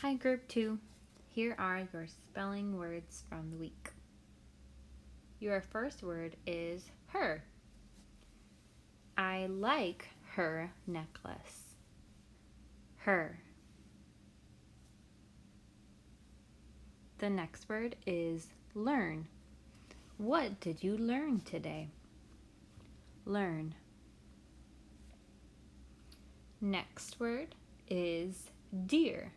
Hi, Group 2. Here are your spelling words from the week. Your first word is her. I like her necklace. Her. The next word is learn. What did you learn today? Learn. Next word is deer.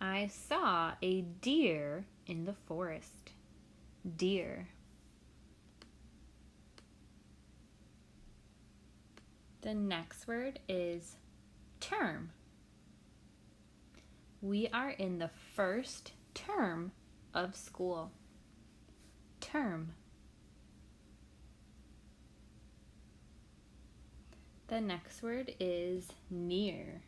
I saw a deer in the forest. Deer. The next word is term. We are in the first term of school. Term. The next word is near.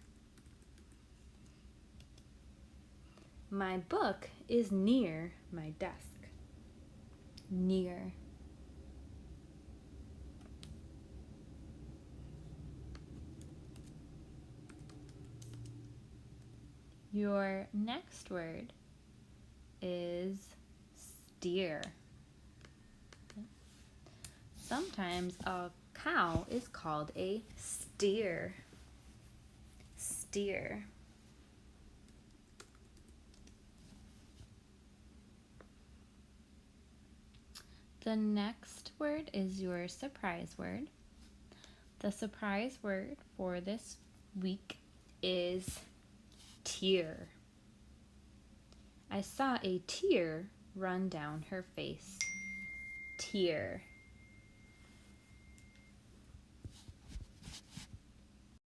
My book is near my desk. Near. Your next word is steer. Sometimes a cow is called a steer. Steer. The next word is your surprise word. The surprise word for this week is tear. I saw a tear run down her face. Tear.